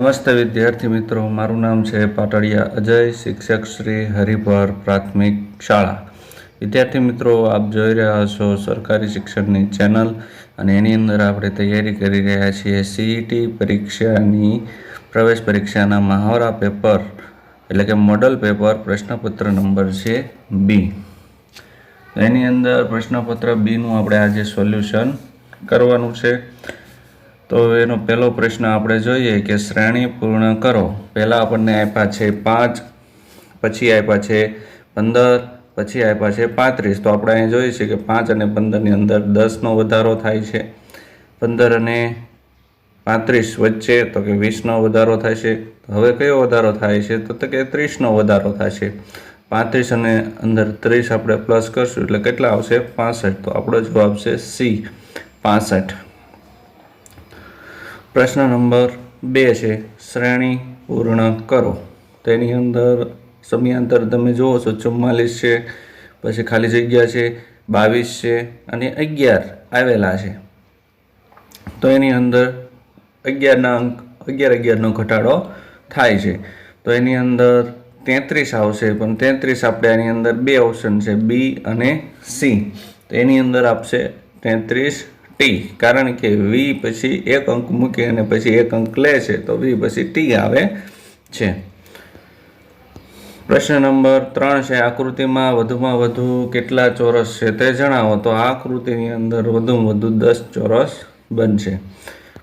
નમસ્તે વિદ્યાર્થી મિત્રો, મારું નામ છે પાટડિયા અજય, શિક્ષક શ્રી હરિભર પ્રાથમિક શાળા. વિદ્યાર્થી મિત્રો, આપ જોઈ રહ્યા છો સરકારી શિક્ષણની ચેનલ અને એની અંદર આપણે તૈયારી કરી રહ્યા છીએ સીઈટી પરીક્ષાની પ્રવેશ પરીક્ષાના મહાવરા પેપર એટલે કે મોડલ પેપર પ્રશ્નપત્ર નંબર છે બી. એની અંદર પ્રશ્નપત્ર બીનું આપણે આજે સોલ્યુશન કરવાનું છે. તો એનો પહેલો પ્રશ્ન આપણે જોઈએ કે શ્રેણી પૂર્ણ કરો. પહેલાં આપણને આપ્યા છે 5, પછી આપ્યા છે 15, પછી આપ્યા છે 35. તો આપણે અહીં જોઈએ છે કે 5 અને 15ની અંદર 10નો વધારો થાય છે. 15 અને 35 વચ્ચે તો કે 20નો વધારો થાય છે. હવે કયો વધારો થાય છે તો કે 30નો વધારો થાય છે. 35 અને અંદર 30 આપણે પ્લસ કરશું એટલે કેટલા આવશે? 65. તો આપણો જવાબ છે સી, 65. પ્રશ્ન નંબર 2 છે શ્રેણી પૂર્ણ કરો. તેની અંદર સમયાંતર તમે જુઓ છો 44 છે, પછી ખાલી જગ્યા છે 22 છે અને 11 આવેલા છે. તો એની અંદર 11ના અંક 11 ઘટાડો થાય છે. તો એની અંદર 33 આવશે, પણ 33 આપણે આની અંદર બે ઓપ્શન છે બી અને સી. તો એની અંદર આપશે 33 ટી, કારણ કે વી પછી એક અંક મૂકે અને પછી એક અંક લે છે તો વી પછી ટી આવે છે. પ્રશ્ન નંબર 3 છે આકૃતિમાં વધુમાં વધુ કેટલા ચોરસ છે તે જણાવો. તો આ આકૃતિની અંદર વધુમાં વધુ 10 ચોરસ બનશે.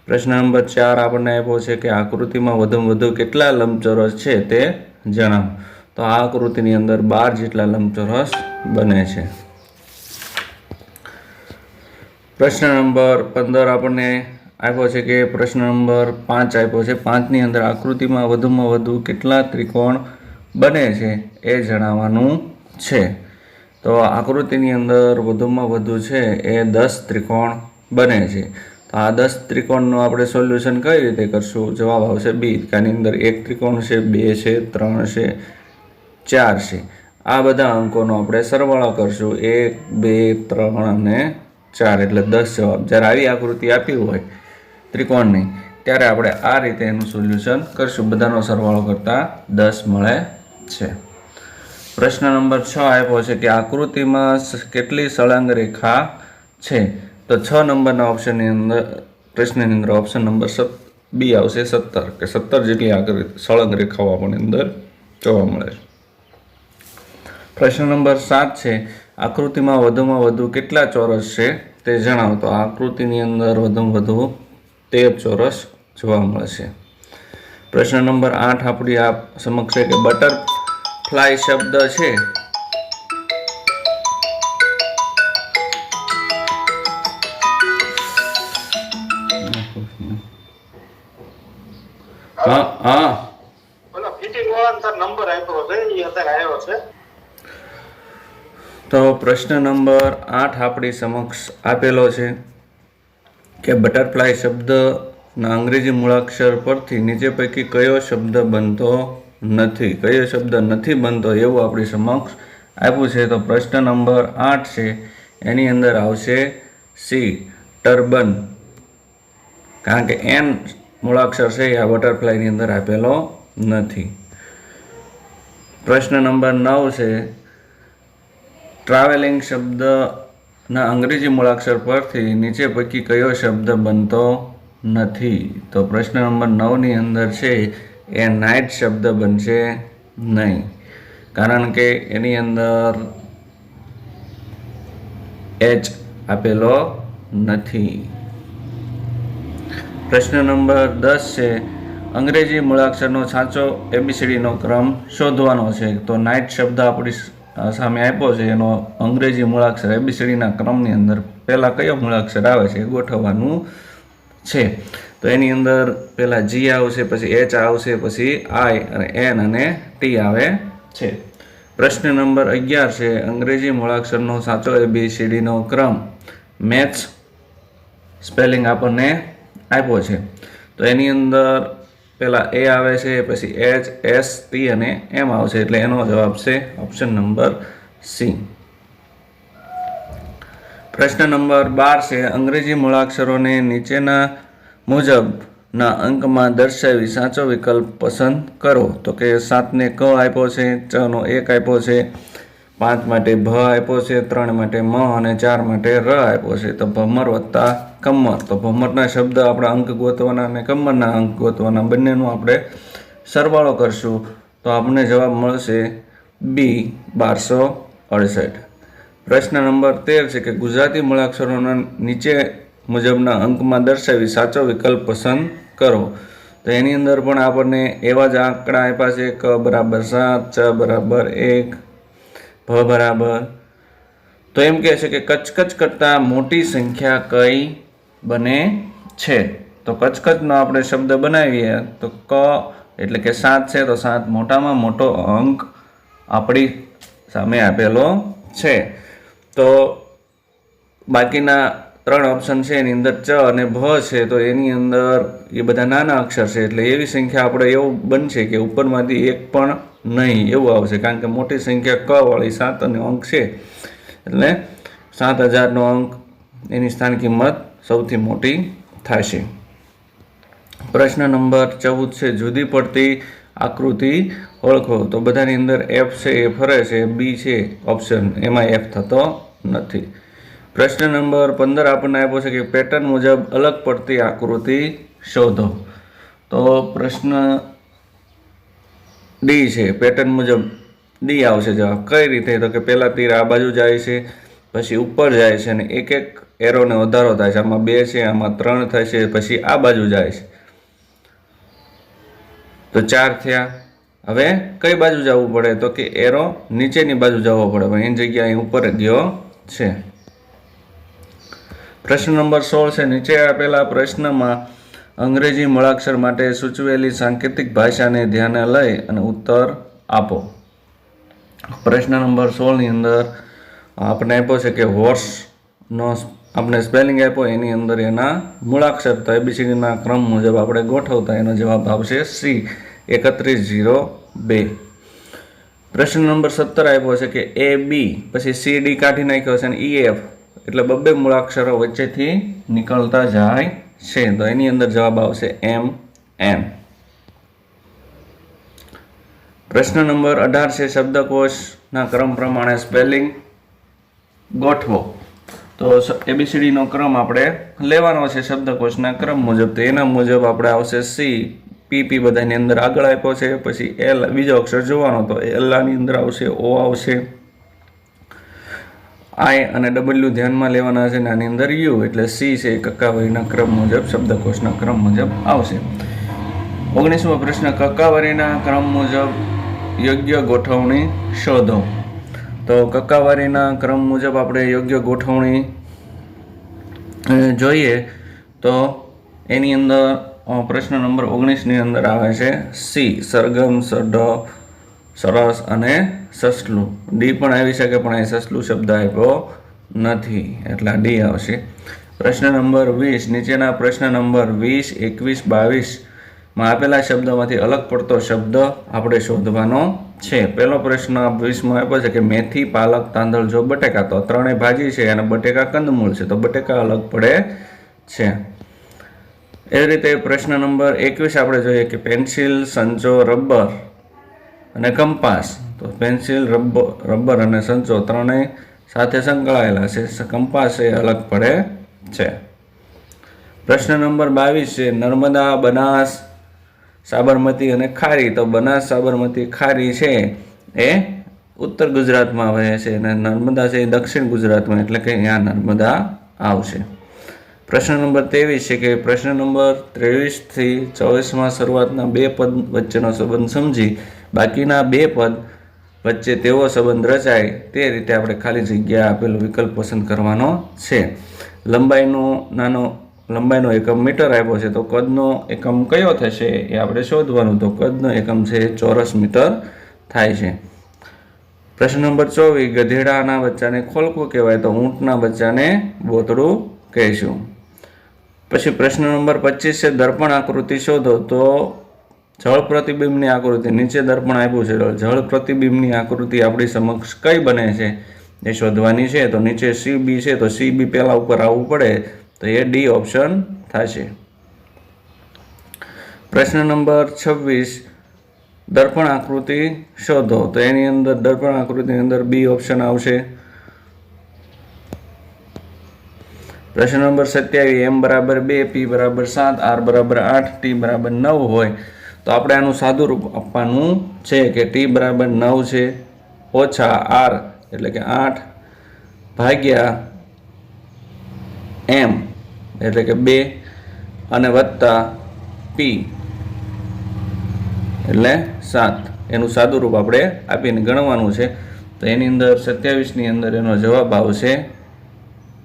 પ્રશ્ન નંબર 4 આપણને આપ્યો છે કે આકૃતિમાં વધુમાં વધુ કેટલા લંબચોરસ છે તે જણાવો. તો આ આકૃતિની અંદર 12 જેટલા લંબચોરસ બને છે. પ્રશ્ન નંબર 15 આપણને આપ્યો છે કે પ્રશ્ન નંબર 5 આપ્યો છે. 5ની અંદર આકૃતિમાં વધુમાં વધુ કેટલા ત્રિકોણ બને છે એ જણાવવાનું છે. તો આકૃતિની અંદર વધુમાં વધુ છે એ 10 ત્રિકોણ બને છે. તો આ 10 ત્રિકોણનું આપણે સોલ્યુશન કઈ રીતે કરશું? જવાબ આવશે બી. આની અંદર 1 ત્રિકોણ છે, 2 છે, 3 છે, 4 છે. આ બધા અંકોનો આપણે સરવાળો કરશું, 1, 2, 3 અને 4 એટલે 10 જવાબ. જ્યારે આવી આકૃતિ આપી હોય ત્રિકોણની ત્યારે આપણે આ રીતે એનું સોલ્યુશન કરશું. બધાનો સરવાળો કરતાં 10 મળે છે. પ્રશ્ન નંબર 6 આપ્યો છે કે આકૃતિમાં કેટલી સળંગ રેખા છે. તો 6 નંબરના ઓપ્શનની અંદર પ્રશ્નની અંદર ઓપ્શન નંબર બી આવશે 17, કે 17 જેટલી સળંગ રેખાઓ આપણને અંદર જોવા મળે છે. પ્રશ્ન નંબર 7 છે આકૃતિમાં વધુમાં વધુ કેટલા ચોરસ છે તે જણાવો. તો આ આકૃતિની અંદર વધુમાં વધુ 13 ચોરસ જોવા મળશે. પ્રશ્ન નંબર 8 આપણી આ સમક્ષ છે કે બટરફ્લાય શબ્દ છે તો પ્રશ્ન નંબર 8 આપણી સમક્ષ આપેલો છે કે બટરફ્લાય શબ્દના અંગ્રેજી મૂળાક્ષર પરથી નીચે પૈકી કયો શબ્દ બનતો નથી, કયો શબ્દ નથી બનતો એવું આપણી સમક્ષ આપ્યું છે. તો પ્રશ્ન નંબર 8 છે એની અંદર આવશે સી, ટર્બન, કારણ કે એન મૂળાક્ષર છે એ આ બટરફ્લાયની અંદર આપેલો નથી. પ્રશ્ન નંબર 9 છે ટ્રાવેલિંગ શબ્દના અંગ્રેજી મૂળાક્ષર પરથી નીચે પૈકી કયો શબ્દ બનતો નથી. તો પ્રશ્ન નંબર 9ની અંદર છે એ નાઇટ શબ્દ બનશે નહીં, કારણ કે એની અંદર એચ આપેલો નથી. પ્રશ્ન નંબર 10 છે અંગ્રેજી મૂળાક્ષરનો સાચો એબીસીડીનો ક્રમ શોધવાનો છે. તો નાઇટ શબ્દ આપણી સામે આપ્યો છે, એનો અંગ્રેજી મૂળાક્ષર એબીસીડીના ક્રમની અંદર પહેલાં કયો મૂળાક્ષર આવે છે એ ગોઠવવાનું છે. તો એની અંદર પહેલાં જી આવશે, પછી એચ આવશે, પછી આઈ અને એન અને ટી આવે છે. પ્રશ્ન નંબર 11 છે અંગ્રેજી મૂળાક્ષરનો સાચો એબીસીડીનો ક્રમ. મેથ્સ સ્પેલિંગ આપણને આપ્યો છે. તો એની અંદર પહેલાં એ આવે છે, પછી એચ, એસ, ટી અને એમ આવશે, એટલે એનો જવાબ છે ઓપ્શન નંબર સી. પ્રશ્ન નંબર 12 છે અંગ્રેજી મૂળાક્ષરોને નીચેના મુજબ ના અંકમાં દર્શાવી સાચો વિકલ્પ પસંદ કરો. તો કે 7 ને ક આપ્યો છે, 6 નો 1 આપ્યો છે, 5 માટે ભ આપ્યો છે, 3 માટે મ અને 4 માટે ર આપ્યો છે. તો ભમર વત્તા કમર. તો ભમરના શબ્દ આપણા અંક ગોતવાના અને કમરના અંક ગોતવાના, બંનેનું આપણે સરવાળો કરશું તો આપણને જવાબ મળશે બી 1268. પ્રશ્ન નંબર 13 છે કે ગુજરાતી મૂળાક્ષરોના નીચે મુજબના અંકમાં દર્શાવી સાચો વિકલ્પ પસંદ કરો. તો એની અંદર પણ આપણને એવા જ આંકડા આપ્યા છે, ક બરાબર 7, ચ બરાબર 1, ભ બરાબર. તો એમ કહે છે કે કચકચ કરતા મોટી સંખ્યા કઈ બને છે. તો કચકચનો આપણે શબ્દ બનાવીએ તો ક એટલે કે 7 છે, તો 7 મોટામાં મોટો અંક આપણી સામે આપેલો છે. તો બાકીના 3 ઓપ્શન છે એની અંદર ચ અને ભ છે, તો એની અંદર એ બધા નાના અક્ષર છે, એટલે એવી સંખ્યા આપણે એવું બનશે કે ઉપરમાંથી એક પણ નહીં એવું આવશે, કારણ કે મોટી સંખ્યા ક વાળી 7 અને અંક છે, એટલે 7000નો અંક એની સ્થાન કિંમત સૌથી મોટી થશે. પ્રશ્ન નંબર 14 છે જુદી પડતી આકૃતિ ઓળખો. તો બધાની અંદર એફ છે એ ફરે છે, બી છે ઓપ્શન એમાં એફ થતો નથી. પ્રશ્ન નંબર 15 આપણને આપ્યો છે કે પેટર્ન મુજબ અલગ પડતી આકૃતિ શોધો. તો પ્રશ્ન ડી છે, પેટર્ન મુજબ ડી આવશે જવાબ. કઈ રીતે? તો કે પહેલા તીર આ બાજુ જાય છે, પછી ઉપર જાય છે અને એક એક એરોને વધારો થાય છે. આમાં 2 છે, આમાં 3 થશે, પછી આ બાજુ જાય છે તો 4 થયા. હવે કઈ બાજુ જવું પડે? તો કે એરો નીચેની બાજુ જવો પડે, પણ એની જગ્યાએ ઉપર ગયો છે. પ્રશ્ન નંબર 16 છે નીચે આપેલા પ્રશ્નમાં અંગ્રેજી મૂળાક્ષર માટે સૂચવેલી સાંકેતિક ભાષાને ધ્યાને લઈ અને ઉત્તર આપો. પ્રશ્ન નંબર 16 ની અંદર આપણે આપ્યો છે કે હોર્સનો આપણે સ્પેલિંગ આપ્યો, એની અંદર એના મૂળાક્ષર તો એબીસીડીના ક્રમ મુજબ આપણે ગોઠવતા એનો જવાબ આવશે સી 3102. પ્રશ્ન નંબર 17 આપ્યો છે કે એ બી પછી સી ડી કાઢી નાખ્યો છે અને ઈ એફ, એટલે 2 મૂળાક્ષરો વચ્ચેથી નીકળતા જાય છે, તો એની અંદર જવાબ આવશે એમ એમ. પ્રશ્ન નંબર 18 છે શબ્દકોશના ક્રમ પ્રમાણે સ્પેલિંગ ગોઠવો. તો એબીસીડીનો ક્રમ આપણે લેવાનો છે શબ્દકોશના ક્રમ મુજબ, તો એના મુજબ આપણે આવશે સી, પીપી બધાની અંદર આગળ આપ્યો છે, પછી એલ બીજો અક્ષર જોવાનો, તો એલની અંદર આવશે ઓ આવશે, આઈ અને ડબલ્યુ ધ્યાનમાં લેવાના છે, આની અંદર યુ, એટલે સી છે કક્કાવરીના ક્રમ મુજબ શબ્દકોશના ક્રમ મુજબ આવશે. 19મો પ્રશ્ન કક્કાવરીના ક્રમ મુજબ યોગ્ય ગોઠવણી શોધો. તો કક્કાવારીના ક્રમ મુજબ આપણે યોગ્ય ગોઠવણી જોઈએ તો એની અંદર પ્રશ્ન નંબર 19ની અંદર આવે છે સી સરગમ, સઢ, સરસ અને સસલું. ડી પણ આવી શકે પણ એ સસલું શબ્દ આપ્યો નથી, એટલે ડી આવશે. પ્રશ્ન નંબર 20 નીચેના પ્રશ્ન નંબર 20, 21, 22માં આપેલા શબ્દોમાંથી અલગ પડતો શબ્દ આપણે શોધવાનો છે. પહેલો પ્રશ્ન 20માં આપ્યો છે કે મેથી, પાલક, તાંદળ, જો બટેકા, તો ત્રણેય ભાજી છે અને બટેકા કંદમૂળ છે, તો બટેકા અલગ પડે છે. એ રીતે પ્રશ્ન નંબર 21 આપણે જોઈએ કે પેન્સિલ, સંચો, રબર અને કંપાસ, તો પેન્સિલ, રબર અને સંચો ત્રણેય સાથે સંકળાયેલા છે, કંપાસ એ અલગ પડે છે. પ્રશ્ન નંબર 22 છે નર્મદા, બનાસ, સાબરમતી અને ખારી, તો બનાસ, સાબરમતી, ખારી છે એ ઉત્તર ગુજરાતમાં વહે છે અને નર્મદા છે એ દક્ષિણ ગુજરાતમાં, એટલે કે અહીંયા નર્મદા આવશે. પ્રશ્ન નંબર 23 છે કે પ્રશ્ન નંબર 23 થી 24માં શરૂઆતના 2 પદ વચ્ચેનો સંબંધ સમજી બાકીના 2 પદ વચ્ચે તેવો સંબંધ રચાય તે રીતે આપણે ખાલી જગ્યા આપેલો વિકલ્પ પસંદ કરવાનો છે. લંબાઈનો એકમ મીટર આપ્યો છે, તો કદનો એકમ કયો થશે એ આપણે શોધવાનું, તો કદનો એકમ છે ચોરસ મીટર થાય છે. પ્રશ્ન નંબર 24 ગધેડાના બચ્ચાને ખોલકું કહેવાય, તો ઊંટના બચ્ચાને બોતડું કહીશું. પછી પ્રશ્ન નંબર 25 છે દર્પણ આકૃતિ શોધો, તો જળ પ્રતિબિંબની આકૃતિ, નીચે દર્પણ આપ્યું છે, જળ પ્રતિબિંબની આકૃતિ આપણી સમક્ષ કઈ બને છે એ શોધવાની છે. તો નીચે સી બી છે, તો સી બી પહેલા ઉપર આવવું પડે, તો એ ડી ઓપ્શન થશે. પ્રશ્ન નંબર 26 દર્પણ આકૃતિ શોધો. તો એની અંદર દર્પણ આકૃતિની અંદર બી ઓપ્શન આવશે. પ્રશ્ન નંબર 27 એમ બરાબર 2, પી બરાબર 7, આર બરાબર 8, ટી બરાબર 9 હોય તો આપણે આનું સાદું રૂપ આપવાનું છે કે ટી બરાબર 9 છે ઓછા આર એટલે કે 8 ભાગ્યા એમ એટલે કે 2 અને વત્તા પી એટલે 7. એનું સાદું રૂપ આપણે આપીને ગણવાનું છે. તો એની અંદર 27ની અંદર એનો જવાબ આવશે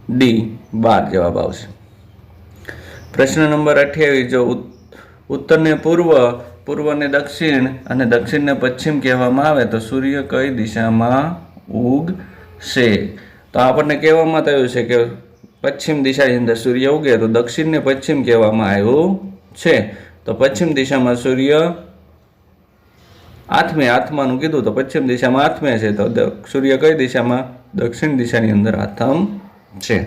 ડી 12 જવાબ આવશે. પ્રશ્ન નંબર 28 જો ઉત્તરને પૂર્વ, પૂર્વને દક્ષિણ અને દક્ષિણને પશ્ચિમ કહેવામાં આવે તો સૂર્ય કઈ દિશામાં ઉગશે? તો આપણને કહેવામાં આવ્યું છે કે પશ્ચિમ દિશાની અંદર સૂર્ય ઉગે તો દક્ષિણને પશ્ચિમ કહેવામાં આવ્યું છે. તો પશ્ચિમ દિશામાં સૂર્ય આથમાનું કીધું તો પશ્ચિમ દિશામાં આથમે છે તો સૂર્ય કઈ દિશામાં? દક્ષિણ દિશાની અંદર આથમ છે.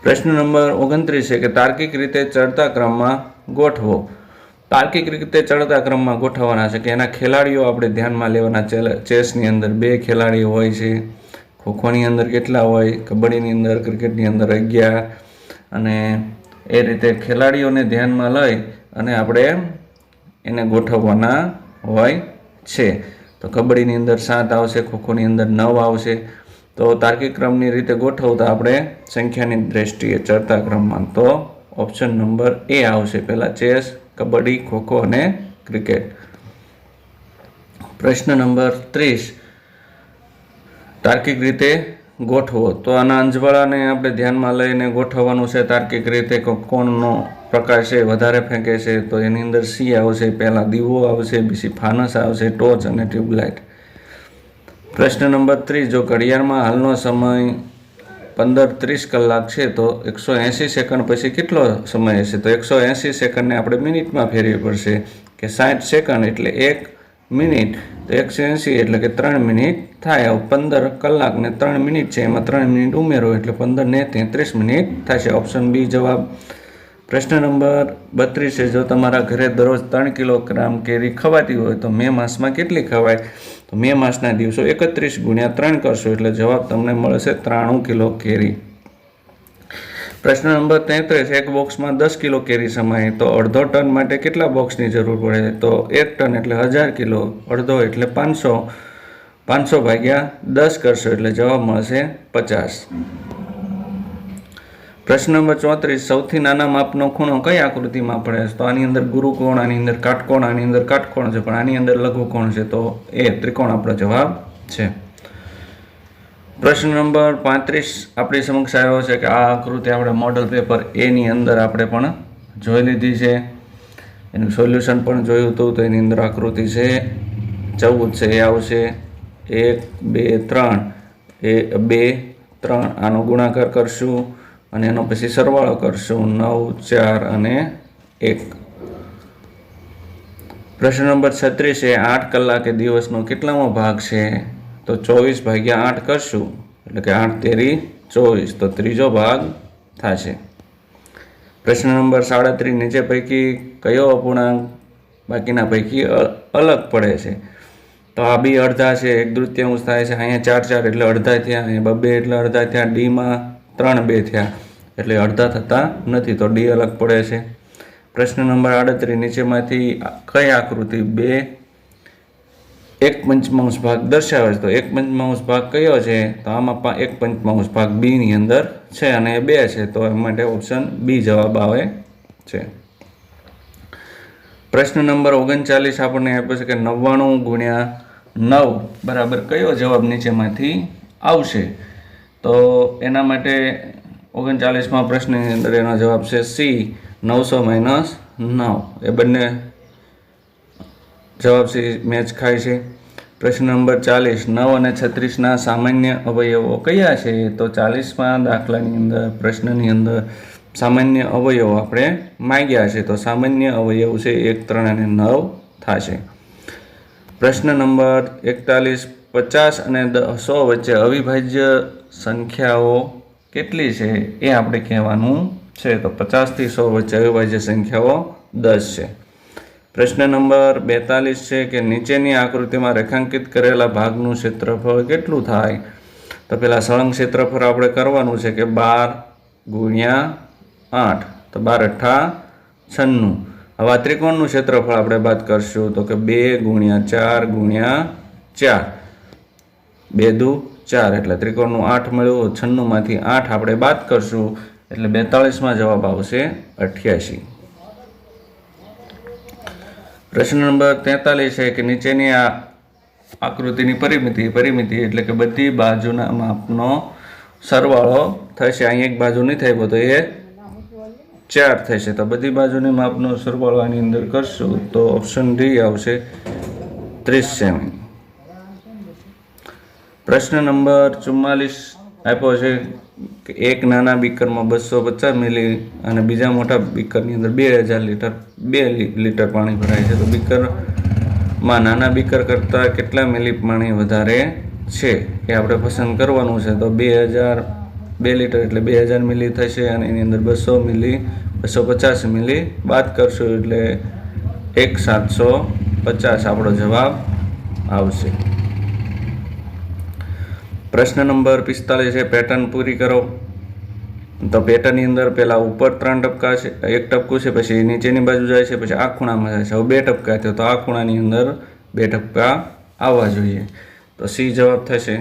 પ્રશ્ન નંબર 29 છે કે તાર્કિક રીતે ચડતા ક્રમમાં ગોઠવો. તાર્કિક રીતે ચડતા ક્રમમાં ગોઠવવાના છે કે એના ખેલાડીઓ આપણે ધ્યાનમાં લેવાના. ચેસની અંદર 2 ખેલાડીઓ હોય છે, ખોખોની અંદર કેટલા હોય, કબડ્ડીની અંદર, ક્રિકેટની અંદર 11 અને એ રીતે ખેલાડીઓને ધ્યાનમાં લઈ અને આપણે એને ગોઠવવાના હોય છે. તો કબડ્ડીની અંદર 7 આવશે, ખોખોની અંદર 9 આવશે. તો તાર્કિક ક્રમની રીતે ગોઠવતા આપણે સંખ્યાની દ્રષ્ટિએ ચડતા ક્રમમાં તો ઓપ્શન નંબર એ આવશે. પહેલાં ચેસ, કબડ્ડી, ખોખો અને ક્રિકેટ. પ્રશ્ન નંબર 30 તાર્કિક રીતે ગોઠવો. તો આના અંજવાળાને આપણે ધ્યાનમાં લઈને ગોઠવવાનું છે. તાર્કિક રીતે કોણનો પ્રકાશ છે વધારે ફેંકે છે તો એની અંદર સી આવશે. પહેલાં દીવો આવશે, બીજી ફાનસ આવશે, ટોર્ચ અને ટ્યુબલાઇટ. પ્રશ્ન નંબર 30 જો ઘડિયાળમાં હાલનો સમય 15:30 કલાક છે તો 180 સેકન્ડ પછી કેટલો સમય હશે? તો 180 સેકન્ડને આપણે મિનિટમાં ફેરવી પડશે કે 60 સેકન્ડ એટલે 1 મિનિટ. તો 180 એટલે કે 3 મિનિટ થાય. 15 કલાક ને 3 મિનિટ છે એમાં 3 મિનિટ ઉમેરો એટલે 15 ને 33 મિનિટ થશે. ઓપ્શન બી જવાબ. પ્રશ્ન નંબર 32 છે જો તમારા ઘરે દરરોજ 3 કિલોગ્રામ કેરી ખવાતી હોય તો મે માસમાં કેટલી ખવાય? તો મે માસના દિવસો 31 × 3 કરશો એટલે જવાબ તમને મળશે 93 કિલો કેરી. પ્રશ્ન નંબર 33 એક બોક્સમાં 10 કિલો કેરી સમાય તો અડધો ટન માટે કેટલા બોક્સની જરૂર પડે? તો 1 ટન એટલે 1000 કિલો, અડધો એટલે 500, 500 ભાગ્યા 10 કરશો એટલે જવાબ મળશે 50. પ્રશ્ન નંબર 34 સૌથી નાના માપનો ખૂણો કઈ આકૃતિમાં પડે છે? તો આની અંદર ગુરુકોણ, આની અંદર કાટકોણ, આની અંદર કાટકોણ છે પણ આની અંદર લઘુકોણ છે તો એ ત્રિકોણ આપણો જવાબ છે. પ્રશ્ન નંબર 35 આપણી સમક્ષ આવ્યો છે કે આ આકૃતિ આપણે મોડલ પેપર એની અંદર આપણે પણ જોઈ લીધી છે, એનું સોલ્યુશન પણ જોયું હતું. તો એની અંદર આકૃતિ છે 14 છે એ આવશે 1, 2, 3 એ 2, 3 આનો ગુણાકાર કરશું અને એનો પછી સરવાળો કરશું 9, 4 અને 1. પ્રશ્ન નંબર 36 છે 8 કલાકે દિવસનો કેટલામો ભાગ છે? તો 24 ભાગ્યા 8 કરશું એટલે કે 8 તેરી 24 તો ત્રીજો ભાગ થશે. પ્રશ્ન નંબર 37 નીચે પૈકી કયો અપૂર્ણાંક બાકીના પૈકી અલગ પડે છે? તો આ બી અડધા છે, 1/3 થાય છે, અહીંયા 4 4 એટલે અડધા થયા, અહીંયા 2 એટલે અડધા થયા, ડીમાં 3 2 થયા એટલે અડધા થતા નથી તો ડી અલગ પડે છે. પ્રશ્ન નંબર 38 નીચેમાંથી કઈ આકૃતિ 2 1/5 ભાગ દર્શાવે છે? તો 1/5 ભાગ કયો છે? તો આમાં 1/5 ભાગ બી ની અંદર છે અને એ 2 છે તો એ માટે ઓપ્શન બી જવાબ આવે છે. પ્રશ્ન નંબર 39 આપણને આપ્યો છે કે 99 × 9 બરાબર કયો જવાબ નીચેમાંથી આવશે? તો એના માટે 39માં પ્રશ્નની અંદર એનો જવાબ છે સી 900 - 9. એ બંને જવાબ સી મેચ ખાય છે. પ્રશ્ન નંબર 40 9 અને 36ના સામાન્ય અવયવો કયા છે? તો 40માં દાખલાની અંદર પ્રશ્નની અંદર સામાન્ય અવયવો આપણે માંગ્યા છે તો સામાન્ય અવયવ છે 1, 3 અને 9 થશે. પ્રશ્ન નંબર 41 50 અને 100 વચ્ચે અવિભાજ્ય સંખ્યાઓ કેટલી છે એ આપણે કહેવાનું છે. તો 50 થી 100 વચ્ચે અવિભાજ્ય સંખ્યાઓ 10 છે. પ્રશ્ન નંબર 42 છે કે નીચેની આકૃતિમાં રેખાંકિત કરેલા ભાગનું ક્ષેત્રફળ કેટલું થાય? તો પેલા સળંગ ક્ષેત્રફળ આપણે કરવાનું છે કે 12 × 8, તો 12 અઠ્ઠા 96. હવે આ ત્રિકોણનું ક્ષેત્રફળ આપણે બાદ કરશું તો કે 2 × 4 × 4, 2 દુ 4, એટલે ત્રિકોણનું 8 મળ્યું. 96 માંથી 8 આપણે બાદ કરશું એટલે 42માં જવાબ આવશે 88. પ્રશ્ન નંબર 43 છે કે નીચેની આ આકૃતિની પરિમિતિ એટલે કે બધી બાજુના માપનો સરવાળો થશે. અહીં એક બાજુ નહીં થાય તો એ 4 થશે, તો બધી બાજુની માપનો સરવાળો આની અંદર કરશું તો ઓપ્શન ડી આવશે 30 સેમી. પ્રશ્ન નંબર 44 આપ્યો છે કે એક નાના બીકરમાં 250 મિલી અને બીજા મોટા બીકરની અંદર 2000 લીટર 2 લીટર પાણી ભરાય છે, તો બીકરમાં નાના બીકર કરતાં કેટલા મિલી પાણી વધારે છે એ આપણે પસંદ કરવાનું છે. તો 2 લીટર એટલે 2000 મિલી થશે અને એની અંદર 250 મિલી બાદ કરશું એટલે 1750 આપણો જવાબ આવશે. પ્રશ્ન નંબર 45 છે પેટર્ન પૂરી કરો. તો પેટર્નની અંદર પહેલાં ઉપર 3 ટપકા છે, 1 ટપકું છે, પછી નીચેની બાજુ જાય છે, પછી આ ખૂણામાં જાય છે. હવે 2 ટપકા થયો તો આ ખૂણાની અંદર 2 ટપકા આવવા જોઈએ, તો સી જવાબ થશે.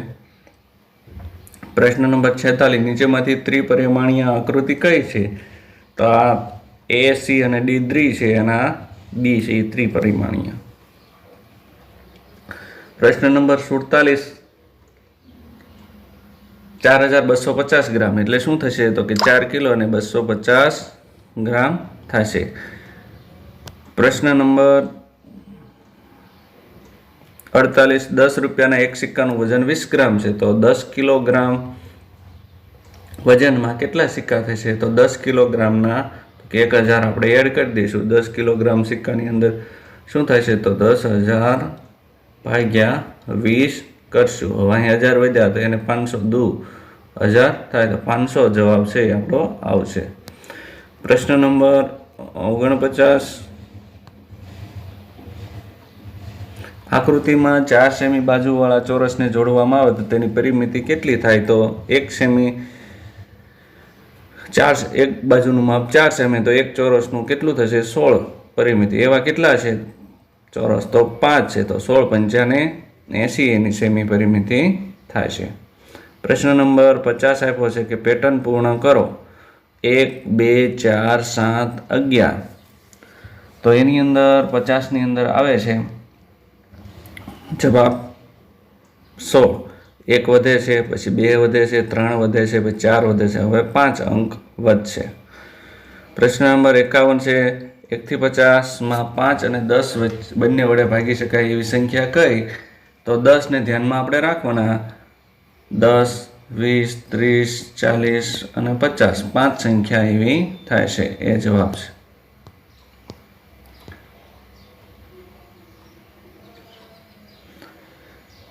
પ્રશ્ન નંબર 46 નીચેમાંથી ત્રિપરિમાણીય આકૃતિ કઈ છે? તો આ એ, સી અને ડી ત્રિ છે અને આ બી છે એ ત્રિપરિમાણીય. પ્રશ્ન નંબર 47 4250 ગ્રામ એટલે શું થશે? તો કે 4 કિલો અને 250 ગ્રામ થશે. પ્રશ્ન નંબર 48 10 રૂપિયાના એક સિક્કાનું વજન 20 ગ્રામ છે, તો 10 કિલોગ્રામ વજનમાં કેટલા સિક્કા થશે? તો 10 કિલોગ્રામના 1000 આપણે એડ કરી દઈશું. 10 કિલોગ્રામ સિક્કાની અંદર શું થશે? તો 10,000 ભાગ્યા 20 કરશું. હવે અહીં 1000 વધ્યા તો એને 500 દુ 1000 થાય તો 500 જવાબ છે એ આપણો આવશે. પ્રશ્ન નંબર 49 આકૃતિમાં 4 સેમી બાજુવાળા ચોરસને જોડવામાં આવે તો તેની પરિમિતિ કેટલી થાય? તો 1 સેમી એક બાજુનું માપ 4 સેમી, તો એક ચોરસનું કેટલું થશે? 16 પરિમિતિ. એવા કેટલા છે ચોરસ? તો 5 છે, તો 16 પંચાને 80 એની સેમી પરિમિતિ થાય છે. પ્રશ્ન નંબર 50 આપ્યો છે કે પેટર્ન પૂર્ણ કરો. 1 2 4 7 11, તો એની અંદર 50ની અંદર આવે છે જવાબ 100. 1 વધે છે, પછી 2 વધે છે, 3 વધે છે, પછી 4 વધે છે, હવે 5 અંક વધશે. પ્રશ્ન નંબર 51 છે 1 થી 50માં 5 અને 10 બંને વડે ભાગી શકાય એવી સંખ્યા કઈ? તો 10 ને ધ્યાનમાં આપણે રાખવાના. 10 20 30 40 અને 50 5 સંખ્યા એવી થાય છે, એ જવાબ છે.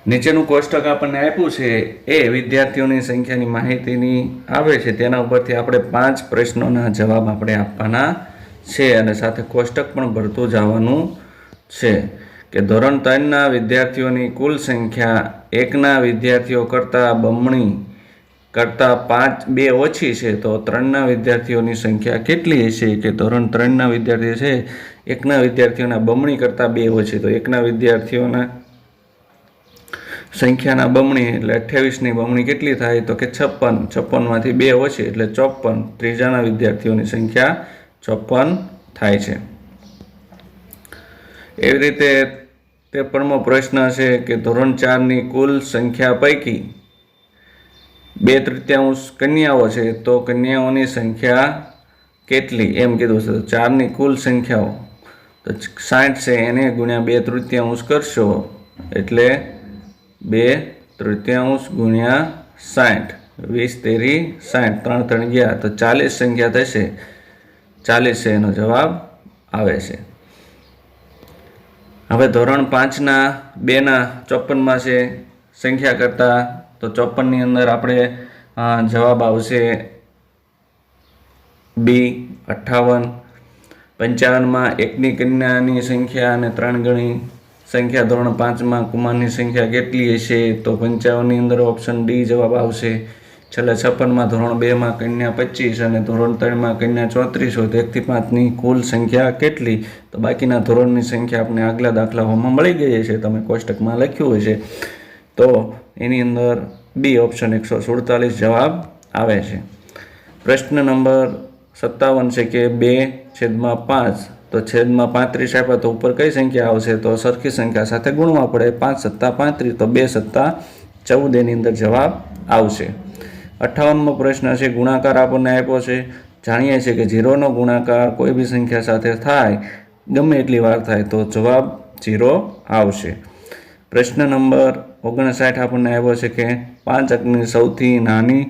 નીચેનું કોષ્ટક આપણને આપ્યું છે એ વિદ્યાર્થીઓની સંખ્યાની માહિતીની આવે છે, તેના ઉપરથી આપણે 5 પ્રશ્નોના જવાબ આપણે આપવાના છે અને સાથે કોષ્ટક પણ ભરતું જવાનું છે કે ધોરણ 3ના વિદ્યાર્થીઓની કુલ સંખ્યા 1ના વિદ્યાર્થીઓ કરતાં બમણી કરતાં 2 ઓછી છે, તો 3ના વિદ્યાર્થીઓની સંખ્યા કેટલી હશે? કે ધોરણ 3ના વિદ્યાર્થીઓ છે 1ના વિદ્યાર્થીઓના બમણી કરતાં 2 ઓછી, તો 1ના વિદ્યાર્થીઓના સંખ્યાના બમણી એટલે 28ની બમણી કેટલી થાય? તો કે 56. 56માંથી 2 ઓછી એટલે 54. ત્રીજાના વિદ્યાર્થીઓની સંખ્યા 54 થાય છે. એવી રીતે 53મો પ્રશ્ન છે કે ધોરણ 4ની કુલ સંખ્યા પૈકી 2/3 કન્યાઓ છે, તો કન્યાઓની સંખ્યા કેટલી એમ કીધું છે. તો 4ની કુલ સંખ્યાઓ તો 60 છે, એને ગુણ્યા 2/3 કરશો એટલે 2/3 ગુણ્યા 60, 20 તેરી 60, 3 3 ગયા તો 40 સંખ્યા થશે. 40 છે એનો જવાબ આવે છે. હવે ધોરણ 5ના 2ના 54માં છે સંખ્યા કરતા, તો 54ની અંદર આપણે જવાબ આવશે બી 58. 55માં એકની કન્યાની સંખ્યા અને 3 ગણી સંખ્યા ધોરણ 5માં કુમારની સંખ્યા કેટલી હશે? તો 55ની અંદર ઓપ્શન ડી જવાબ આવશે. છેલ્લે 56માં ધોરણ 2માં કન્યા 25 અને ધોરણ 3માં કન્યા 34 હોય તો 1 થી 5ની કુલ સંખ્યા કેટલી? તો બાકીના ધોરણની સંખ્યા આપણે આગલા દાખલાઓમાં મળી ગઈ છે, તમે કોષ્ટકમાં લખ્યું હશે. તો એની અંદર બી ઓપ્શન 147 જવાબ આવે છે. પ્રશ્ન નંબર 57 છે કે 2/5 તો છેદમાં 35 આપ્યા તો ઉપર કઈ સંખ્યા આવશે? તો સરખી સંખ્યા સાથે ગુણવા પડે. 5 + 35 તો 2 + 14 એની અંદર જવાબ આવશે. 58મો પ્રશ્ન છે, ગુણાકાર આપણને આપ્યો છે. જાણીએ છીએ કે 0નો ગુણાકાર કોઈ બી સંખ્યા સાથે થાય, ગમે એટલી વાર થાય તો જવાબ 0 આવશે. પ્રશ્ન નંબર 59 આપણને આવ્યો છે કે 5 અંકની સૌથી નાની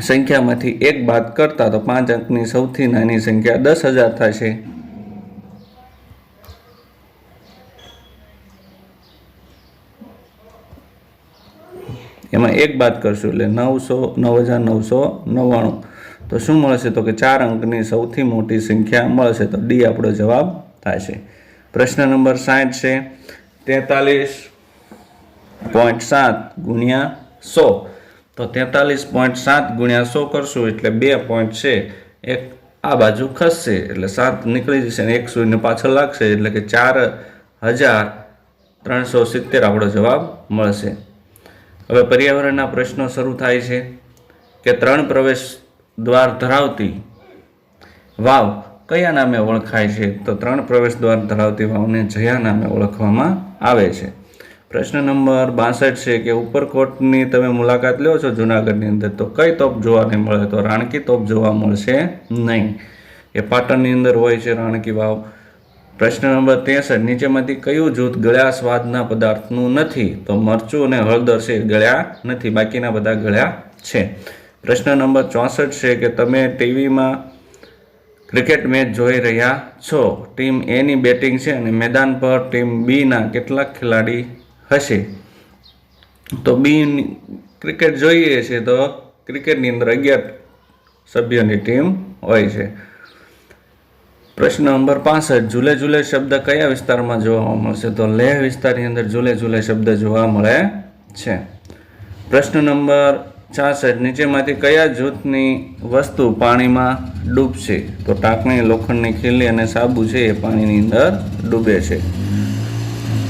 સંખ્યામાંથી 1 બાદ કરતા તો 5 અંકની સૌથી નાની સંખ્યા 10,000 થશે. એમાં 1 બાદ કરશું એટલે 9,999 તો શું મળશે? તો કે 4 અંકની સૌથી મોટી સંખ્યા મળશે. તો ડી આપણો જવાબ થશે. પ્રશ્ન નંબર 60 છે 43.7 ગુણ્યા 100 તો 43.7 ગુણ્યા 100 કરશું એટલે 2 પોઈન્ટ છે એક આ બાજુ ખસશે એટલે 7 નીકળી જશે અને 1 શૂન્ય પાછળ લાગશે એટલે કે 4,370 આપણો જવાબ મળશે. હવે પર્યાવરણના પ્રશ્નો શરૂ થાય છે કે 3 પ્રવેશ દ્વાર ધરાવતી વાવ કયા નામે ઓળખાય છે? તો 3 પ્રવેશ દ્વાર ધરાવતી વાવને જયા નામે ઓળખવામાં આવે છે. પ્રશ્ન નંબર 62 છે કે ઉપરકોટની તમે મુલાકાત લો છો જૂનાગઢની અંદર તો કઈ તોપ જોવા નહીં મળે? તો રાણકી તોપ જોવા મળશે નહીં. એ પાટણની અંદર હોય છે રાણકી વાવ. પ્રશ્ન નંબર 63 નીચેમાંથી કયું જૂથ ગળ્યા સ્વાદના પદાર્થનું નથી? તો મરચું અને હળદર છે ગળ્યા નથી, બાકીના બધા ગળ્યા છે. પ્રશ્ન નંબર 64 છે કે તમે ટીવીમાં ક્રિકેટ મેચ જોઈ રહ્યા છો. ટીમ એની બેટિંગ છે અને મેદાન પર ટીમ બીના કેટલાક ખેલાડી હશે? તો બી ક્રિકેટ જોઈએ છે તો ક્રિકેટની અંદર 11 સભ્યોની ટીમ હોય છે. પ્રશ્ન નંબર 65 ઝૂલે ઝૂલે શબ્દ કયા વિસ્તારમાં જોવા મળશે? તો લેહ વિસ્તારની અંદર ઝૂલે ઝૂલે શબ્દ જોવા મળે છે. પ્રશ્ન નંબર 66 નીચેમાંથી કયા જૂથની વસ્તુ પાણીમાં ડૂબશે? તો ટાંકણી, લોખંડની ખીલી અને સાબુ છે એ પાણીની અંદર ડૂબે છે.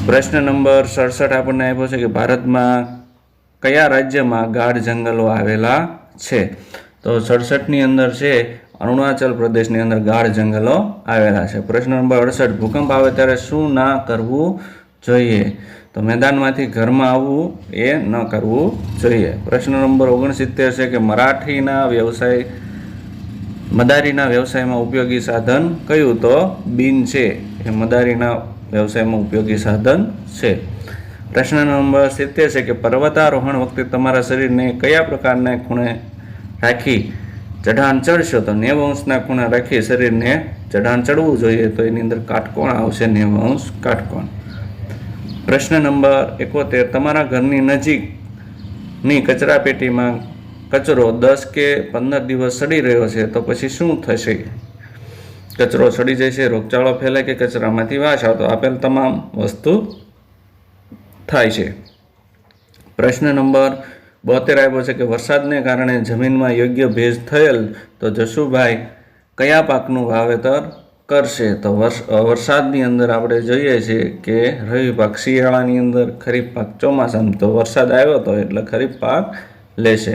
પ્રશ્ન નંબર 67 આપણને આપ્યો છે કે ભારતમાં કયા રાજ્યમાં ગાઢ જંગલો આવેલા છે? તો 67ની અંદર છે અરુણાચલ પ્રદેશની અંદર ગાઢ જંગલો આવેલા છે. પ્રશ્ન નંબર 68 ભૂકંપ આવે ત્યારે શું ના કરવું જોઈએ? તો મેદાનમાંથી ઘરમાં આવવું એ ન કરવું જોઈએ. પ્રશ્ન નંબર 69 છે કે મદારીના વ્યવસાયમાં ઉપયોગી સાધન કયું? તો બીન છે એ મદારીના વ્યવસાયમાં ઉપયોગી સાધન છે. પ્રશ્ન નંબર 70 છે કે પર્વતારોહણ વખતે તમારા શરીરને કયા પ્રકારના ખૂણે રાખી ચઢાણ ચડશો? તો 90 અંશના ખૂણે રાખી શરીરને ચઢાણ ચડવું જોઈએ. તો એની અંદર કાટકોણ આવશે, 90 અંશ કાટકોણ. પ્રશ્ન નંબર 71 તમારા ઘરની નજીકની કચરા પેટીમાં કચરો 10 કે 15 દિવસ સડી રહ્યો છે તો પછી શું થશે? કચરો સડી જશે, રોગચાળો ફેલાય કે કચરામાંથી વાસ આવતો? આપેલ તમામ વસ્તુ થાય છે. પ્રશ્ન નંબર 72 આવ્યો છે કે વરસાદને કારણે જમીનમાં યોગ્ય ભેજ થયેલ તો જશુભાઈ કયા પાકનું વાવેતર કરશે? તો વરસાદની અંદર આપણે જોઈએ છીએ કે રવિ પાક શિયાળાની અંદર, ખરીફ પાક ચોમાસામાં. તો વરસાદ આવ્યો હતો એટલે ખરીફ પાક લેશે.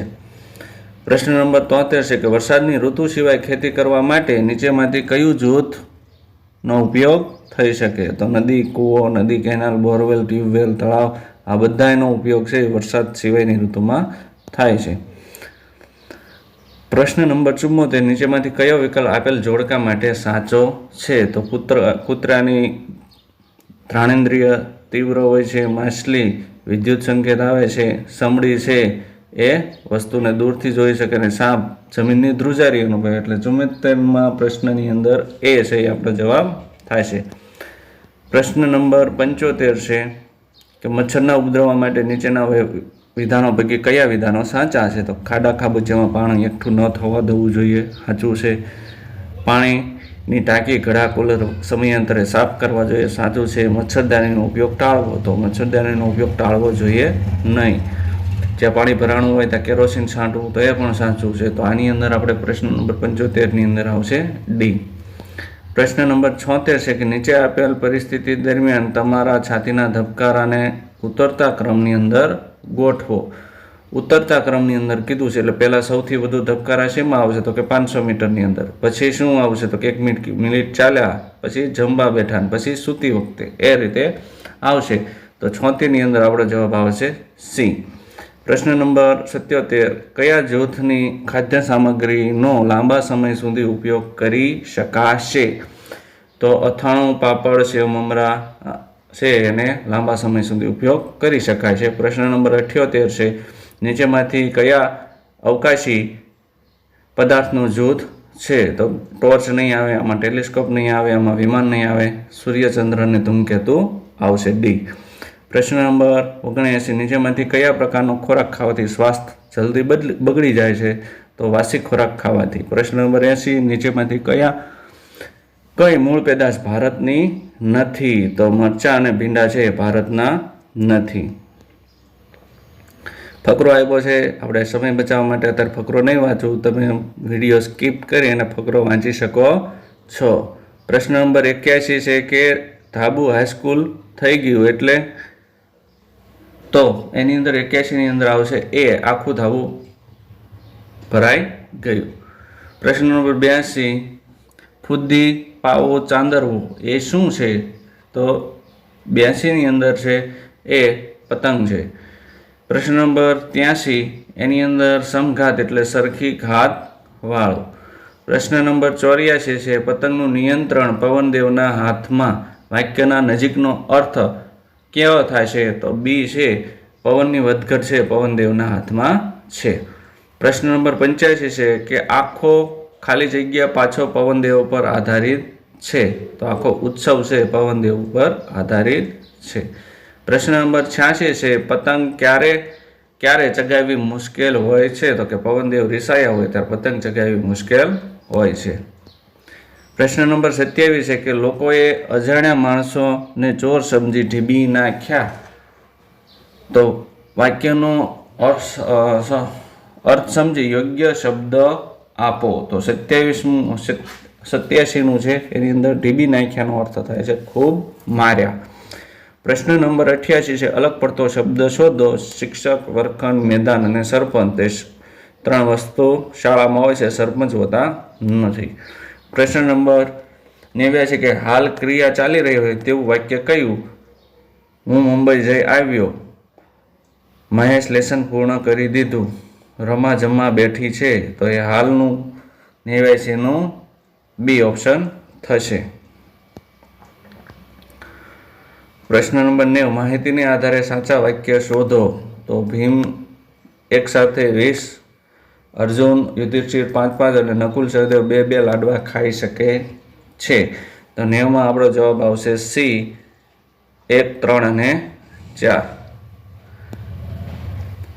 પ્રશ્ન નંબર 73 છે કે વરસાદની ઋતુ સિવાય ખેતી કરવા માટે નીચેમાંથી કયું જૂથનો ઉપયોગ થઈ શકે? તો નદી, કૂવો, નદી, કેનાલ, બોરવેલ, ટ્યુબવેલ, તળાવ આ બધાનો ઉપયોગ છે વરસાદ સિવાયની ઋતુમાં થાય છે. પ્રશ્ન નંબર 74 નીચેમાંથી કયો વિકલ્પ આપેલ જોડકા માટે સાચો છે? તો કૂતરાની ઘ્રાણેન્દ્રિય તીવ્ર હોય છે, માછલી વિદ્યુત સંકેત આવે છે, સમડી છે એ વસ્તુને દૂરથી જોઈ શકે અને સાપ જમીનની ધ્રુજારી અનુભવે. એટલે 74માં પ્રશ્નની અંદર એ છે એ આપણો જવાબ થશે. પ્રશ્ન નંબર 75 છે કે મચ્છરના ઉપદ્રવ માટે નીચેના વિધાનો પૈકી કયા વિધાનો સાચા છે? તો ખાડા ખાબોચિયામાં પાણી એકઠું ન થવા દેવું જોઈએ, સાચું છે. પાણી ની ટાંકી ઘડા કુલર સમયાંતરે સાફ કરવા જોઈએ, સાચું છે. મચ્છરદાનીનો ઉપયોગ ટાળવો, તો મચ્છરદાનીનો ઉપયોગ ટાળવો જોઈએ નહીં. જ્યાં પાણી ભરાણું હોય ત્યાં કેરોસીન છાંટવું, તો એ પણ સાચું છે. તો આની અંદર આપણે પ્રશ્ન નંબર 75 ની અંદર આવશે ડી. પ્રશ્ન નંબર 76 છે કે નીચે આપેલ પરિસ્થિતિ દરમિયાન તમારા છાતીના ધબકારાને ઉતરતા ક્રમની અંદર ગોઠવો. ઉતરતા ક્રમની અંદર કીધું છે એટલે પહેલાં સૌથી વધુ ધબકારા શેમાં આવશે, તો કે 500 મીટરની અંદર. પછી શું આવશે, તો કે 1 મિનિટ ચાલ્યા પછી જમવા બેઠા, પછી સૂતી વખતે, એ રીતે આવશે. તો 76 ની અંદર આપણો જવાબ આવશે સી. પ્રશ્ન નંબર 77, કયા જૂથની ખાદ્ય સામગ્રીનો લાંબા સમય સુધી ઉપયોગ કરી શકાશે, તો અથાણું, પાપડ, સેવ મમરા છે એને લાંબા સમય સુધી ઉપયોગ કરી શકાય છે. પ્રશ્ન નંબર 78 છે, નીચેમાંથી કયા અવકાશી પદાર્થનું જૂથ છે, તો ટોર્ચ નહીં આવે, આમાં ટેલિસ્કોપ નહીં આવે, આમાં વિમાન નહીં આવે, સૂર્યચંદ્ર અને ધૂમકેતુ આવશે ડી. પ્રશ્ન નંબર 79, નીચેમાંથી કયા પ્રકારનો ખોરાક ખાવાથી સ્વાસ્થ્ય જલ્દી બગડી જાય છે, તો વાસી ખોરાક ખાવાથી. પ્રશ્ન નંબર 80, નીચેમાંથી કઈ મૂળ પેદાશ ભારતની નથી, તો મરચાં અને ભીંડા છે એ ભારતના નથી. ફકરો આપ્યો છે, આપણે સમય બચાવવા માટે અત્યારે ફકરો નહીં વાંચું, તમે વિડીયો સ્કીપ કરી અને ફકરો વાંચી શકો છો. પ્રશ્ન નંબર 81 છે કે ધાબુ હાઈસ્કૂલ થઈ ગયું એટલે, તો એની અંદર 81 ની અંદર આવશે એ, આખું ધાબુ ભરાઈ ગયું. પ્રશ્ન નંબર 82, ફુદ્દી પાવો ચાંદરવું એ શું છે, તો 82 ની અંદર છે એ પતંગ છે. પ્રશ્ન નંબર 83, એની અંદર સમઘાત એટલે સરખી ઘાત વાળું. પ્રશ્ન નંબર 84 છે, પતંગનું નિયંત્રણ પવનદેવના હાથમાં, વાક્યના નજીકનો અર્થ કેવો થાય છે, તો બી છે, પવનની વધઘટ છે પવનદેવના હાથમાં છે. પ્રશ્ન નંબર 85 છે કે આખો ખાલી જગ્યા પાછો પવનદેવ પર આધારિત છે, તો આખો ઉત્સવ છે પવનદેવ ઉપર આધારિત છે. પ્રશ્ન નંબર 86 છે, પતંગ ક્યારે ચગાવવી મુશ્કેલ હોય છે, તો કે પવનદેવ રિસાયા હોય ત્યારે પતંગ ચગાવવી મુશ્કેલ હોય છે. પ્રશ્ન નંબર 27 છે કે લોકોએ અજાણ્યા માણસોને ચોર સમજી ઢીબી નાખ્યા, તો વાક્યનો અર્થ સમજી યોગ્ય શબ્દ આપો. તો 87નું છે એની અંદર ઢીબી નાખ્યાનો અર્થ થાય છે ખૂબ માર્યા. પ્રશ્ન નંબર 88 છે, અલગ પડતો શબ્દ શોધો. શિક્ષક, વર્ગખંડ, મેદાન અને સરપંચ, તે 3 વસ્તુ શાળામાં હોય છે, સરપંચ હોતા નથી. પ્રશ્ન નંબર 89 છે કે હાલ ક્રિયા ચાલી રહી હોય તેવું વાક્ય કયું, હું મુંબઈ જઈ આવ્યો, મહેશ લેસન પૂર્ણ કરી દીધું, રમા જમા બેઠી છે, તો એ હાલનું 89નું બી ઓપ્શન થશે. પ્રશ્ન નંબર 90, માહિતીને આધારે સાચા વાક્ય શોધો. તો ભીમ એક સાથે 20, અર્જુન યુધિષ્ઠિર 5 અને નકુલ સહદેવ 2 લાડવા ખાઈ શકે છે. તો 90 માં આપણો જવાબ આવશે સી, 1, 3 અને 4.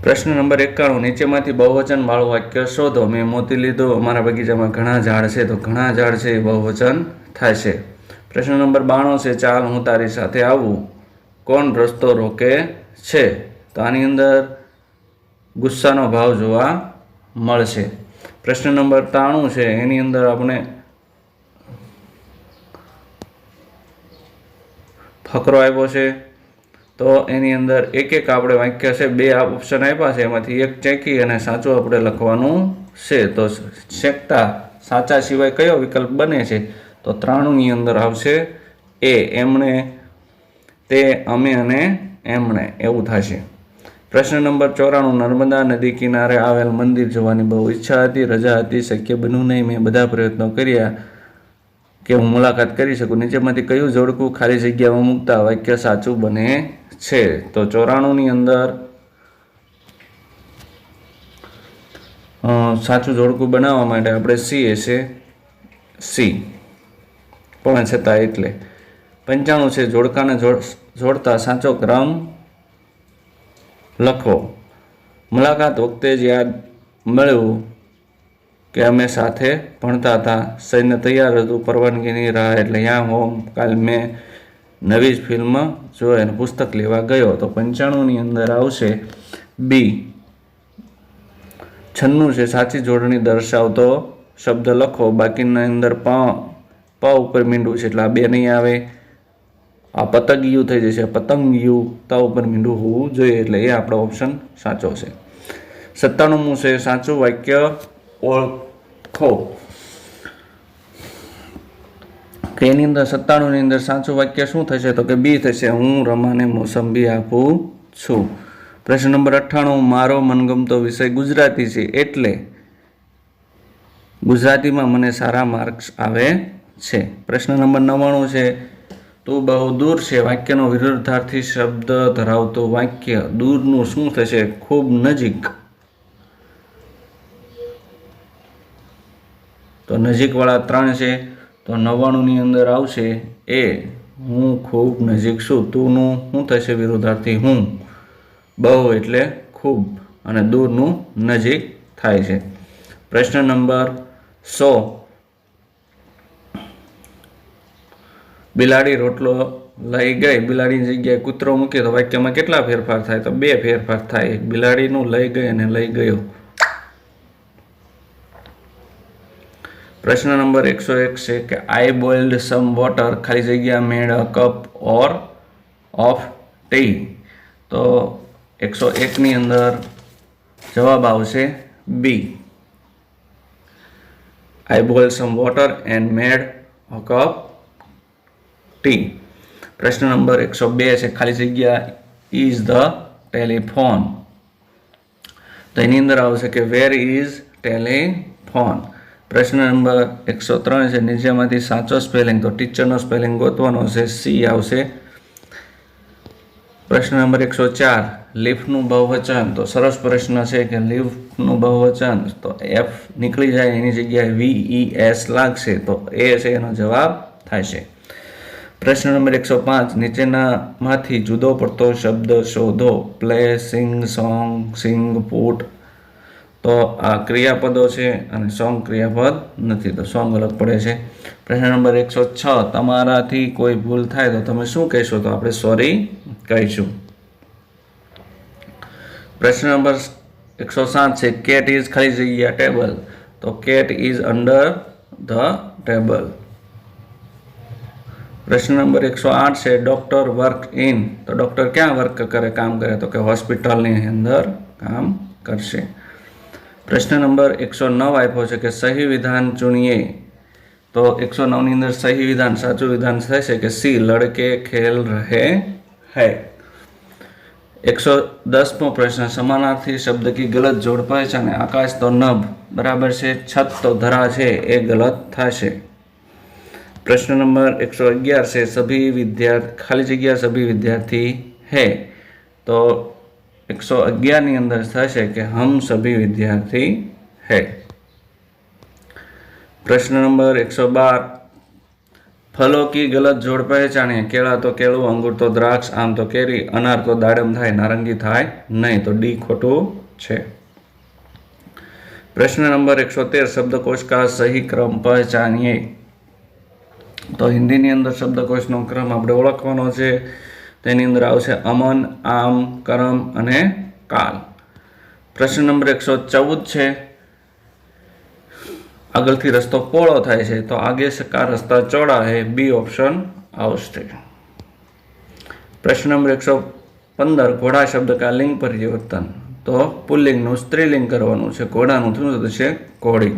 પ્રશ્ન નંબર 91, નીચેમાંથી બહુવચન વાળું વાક્ય શોધો. મેં મોતી લીધું, અમારા બગીચામાં ઘણા ઝાડ છે, તો ઘણા ઝાડ છે એ બહુવચન થાય છે. પ્રશ્ન નંબર 92 છે, ચાલ હું તારી સાથે આવું, કોણ રસ્તો રોકે છે, તો આની અંદર ગુસ્સાનો ભાવ જોવા મળશે. પ્રશ્ન નંબર 93 છે, એની અંદર આપણે ફકરો આપ્યો છે, તો એની અંદર એક આપણે વાક્ય છે, 2 ઓપ્શન આપ્યા છે, એમાંથી એક ચેકી અને સાચું આપણે લખવાનું છે. તો શેકતા સાચા સિવાય કયો વિકલ્પ બને છે, તો 93 ની અંદર આવશે એ, એમણે, તે, અમે અને એમણે, એવું થશે. પ્રશ્ન નંબર 94, નર્મદા નદી કિનારે આવેલ મંદિર જોવાની બહુ ઈચ્છા હતી, રજા હતી, શક્ય બન્યું નહીં, મેં બધા પ્રયત્નો કર્યા કે હું મુલાકાત કરી શકું, નીચેમાંથી કયું જોડકું ખાલી જગ્યામાં મૂકતા વાક્ય સાચું બને છે, તો 94 ની અંદર સાચું જોડકું બનાવવા માટે આપણે સી હશે, સી પણ છતાં એટલે. 95 છે, જોડકાને જોડતા સાચો ક્રમ લખો. મુલાકાત વખતે જ યાદ મળ્યું કે અમે સાથે ભણતા હતા, સૈન્ય તૈયાર હતું, પરવાનગીની રાહ એટલે યાં હોમ, કાલ મેં નવી જ ફિલ્મ જોઈ અને પુસ્તક લેવા ગયો. તો 95ની અંદર આવશે બી. 96 છે સાચી જોડણી દર્શાવતો શબ્દ લખો. બાકીના અંદર પ ઉપર મીંડું છે એટલે આ બે નહીં આવે. આ પતંગિયું થઈ જશે, પતંગિયું, ત ઉપર મીંડું હોવું જોઈએ એટલે એ આપણો ઓપ્શન સાચો છે. 97મું છે સાચું વાક્ય ઓળખો. કે એની અંદર 97ની અંદર સાચું વાક્ય શું થશે? તો કે બી થશે, હું રમાને મોસંબી આપું છું. પ્રશ્ન નંબર 98, મારો મનગમતો વિષય ગુજરાતી છે એટલે ગુજરાતીમાં મને સારા માર્ક્સ આવે છે. પ્રશ્ન નંબર 99 છે તું બહુ દૂર છે વાક્યનો વિરુદ્ધાર્થી શબ્દ ધરાવતું વાક્ય. દૂરનું શું થશે? ખૂબ નજીક. તો નજીકવાળા 3 છે. તો 99ની અંદર આવશે એ, હું ખૂબ નજીક છું. તુંનું શું થશે વિરુદ્ધાર્થી? હું. બહુ એટલે ખૂબ અને દૂરનું નજીક થાય છે. પ્રશ્ન નંબર 100, બિલાડી રોટલો લઈ ગઈ, બિલાડીની જગ્યાએ કૂતરો મૂકે તો વાક્યમાં કેટલા ફેરફાર થાય? તો 2 ફેરફાર થાય. એક બિલાડીનું લઈ ગઈ અને લઈ ગયો. પ્રશ્ન નંબર 101 છે કે આઈ બોઇલ્ડ સમ વોટર, ખાલી જગ્યા made a cup or of tea. તો 101ની અંદર જવાબ આવશે B, I boiled some water and made a cup tea. પ્રશ્ન નંબર 102 છે ખાલી જગ્યા ઇઝ ધ ટેલિફોન. તો એની અંદર આવશે કે વેર ઇઝ ટેલિફોન. પ્રશ્ન નંબર 103 છે નીચેમાંથી સાચો સ્પેલિંગ. તો ટીચરનો સ્પેલિંગ ગોતવાનો છે, સી આવશે. પ્રશ્ન નંબર 104, લિફ્ટનું બહુવચન. તો સરસ પ્રશ્ન છે કે લિફ્ટનું બહુવચન, તો એફ નીકળી જાય એની જગ્યાએ VES લાગશે તો એ છે એનો જવાબ થશે. પ્રશ્ન નંબર 105, નીચેનામાંથી જુદો પડતો શબ્દ શોધો. પ્લે, સિંગ, સોંગ, સિંગ, પુટ. તો આ ક્રિયાપદો છે અને સોંગ ક્રિયાપદ નથી તો સોંગ અલગ પડે છે. પ્રશ્ન નંબર 106, તમારાથી કોઈ ભૂલ થાય તો તમે શું કહેશો? તો આપણે સોરી કહીશું. પ્રશ્ન નંબર 107 છે કેટ ઇઝ ખાલી જગ્યા ટેબલ. તો cat is under the table. પ્રશ્ન નંબર 108 છે ડોક્ટર વર્ક ઇન. તો ડોક્ટર ક્યાં વર્ક કરે, કામ કરે? તો કે હોસ્પિટલની અંદર કામ કરશે. પ્રશ્ન નંબર 109 આપ્યો છે કે સહી વિધાન ચૂનીએ. તો 109ની અંદર સહી વિધાન, સાચું વિધાન થશે કે સી, લડકે ખેલ રહે હૈ. 110મો પ્રશ્ન, સમાનાર્થી શબ્દ કી ગલત જોડ પહેચાને. આકાશ તો નભ બરાબર છે, છત તો ધરા છે એ ગલત થશે. પ્રશ્ન નંબર 111 છે સભી વિદ્યાર્થી ખાલી જગ્યા સભી વિદ્યાર્થી હે. તો 111ની અંદર થશે કે હમ સભી વિદ્યાર્થી હૈ. પ્રશ્ન નંબર 112, ફલો કી ગલત જોડ પહેચાને. કેળા તો કેળું, અંગૂર તો દ્રાક્ષ, આમ તો કેરી, અનાર તો દાડમ થાય, નારંગી થાય નહીં. તો ડી ખોટું છે. પ્રશ્ન નંબર 113, શબ્દકોશ કા સહી ક્રમ પહેચાનીએ. તો હિન્દીની અંદર શબ્દકોશનો ક્રમ આપણે ઓળખવાનો છે. તેની અંદર આવશે અમન, આમ, કરમ અને કાલ. પ્રશ્ન નંબર 114 છે આગળથી રસ્તો પહોળો થાય છે તો આગે સે કા રસ્તા ચોડા હે. બી ઓપ્શન આવશે. પ્રશ્ન નંબર 115, ઘોડા શબ્દ કા લિંગ પરિવર્તન. તો પુલ્લિંગનું સ્ત્રીલિંગ કરવાનું છે, ઘોડાનું શું થશે? ઘોડી.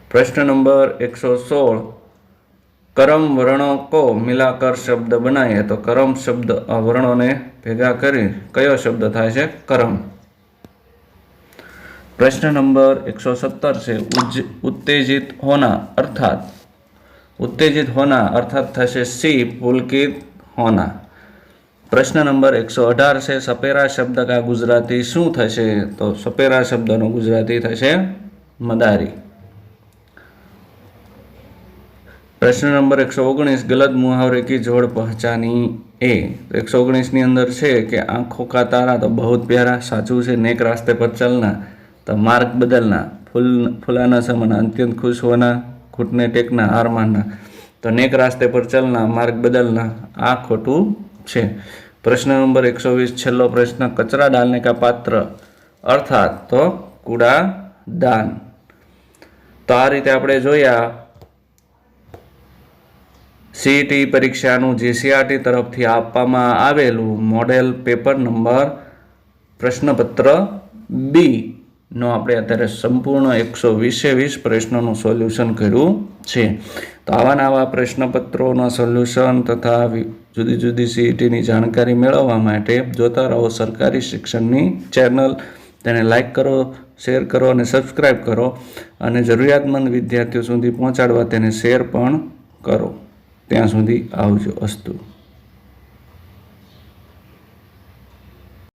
પ્રશ્ન નંબર 116, કરમ વર્ણો કો મિલાકર શબ્દ બનાવીએ. તો કરમ શબ્દ વર્ણોને ભેગા કરી કયો શબ્દ થાય છે? કરમ. પ્રશ્ન નંબર 117 છે ઉત્તેજિત હોના અર્થાત. ઉત્તેજિત હોના અર્થાત થશે સી, પુલकित હોના. પ્રશ્ન નંબર 118 છે સપેરા શબ્દ કા ગુજરાતી શું થશે? તો સપેરા શબ્દનો ગુજરાતી થશે મદારી. પ્રશ્ન નંબર 119, ગલત મુહાવરે કી જોડ પહચાની એ. 119ની અંદર છે કે આંખો કા તારા. તો બહુત પ્યારા સાચું છે. નેક રાસ્તે પર ચલના तो मार्ग बदलना, फुलाना समाना, अत्यंत खुश होना, घुटने टेकना, हार मानना। तो नेक रास्ते पर चलना, मार्ग बदलना, आ खोटू छे। प्रश्न नंबर 120 छेल्लो प्रश्न, कचरा डालने का पात्र अर्थात तो कूड़ा दान। तो आ रीते आपणे जोया सीईटी परीक्षानुं जीसीआरटी तरफथी आपवामां आवेलुं मॉडेल पेपर नंबर प्रश्नपत्र बी नो आपणे अत्यारे संपूर्ण 120 प्रश्नों सोल्यूशन कर्युं छे। तो आवा नवा प्रश्नपत्रों सोल्यूशन तथा जुदी जुदी सीईटी जानकारी मेळववा माटे जोता रहो सरकारी शिक्षणनी चेनल। तेने लाइक करो, शेर करो और सब्सक्राइब करो और जरूरियातमंद विद्यार्थीओ सुधी पहोंचाडवा तेने शेर पण करो। त्यां सुधी आवजो। अस्तु।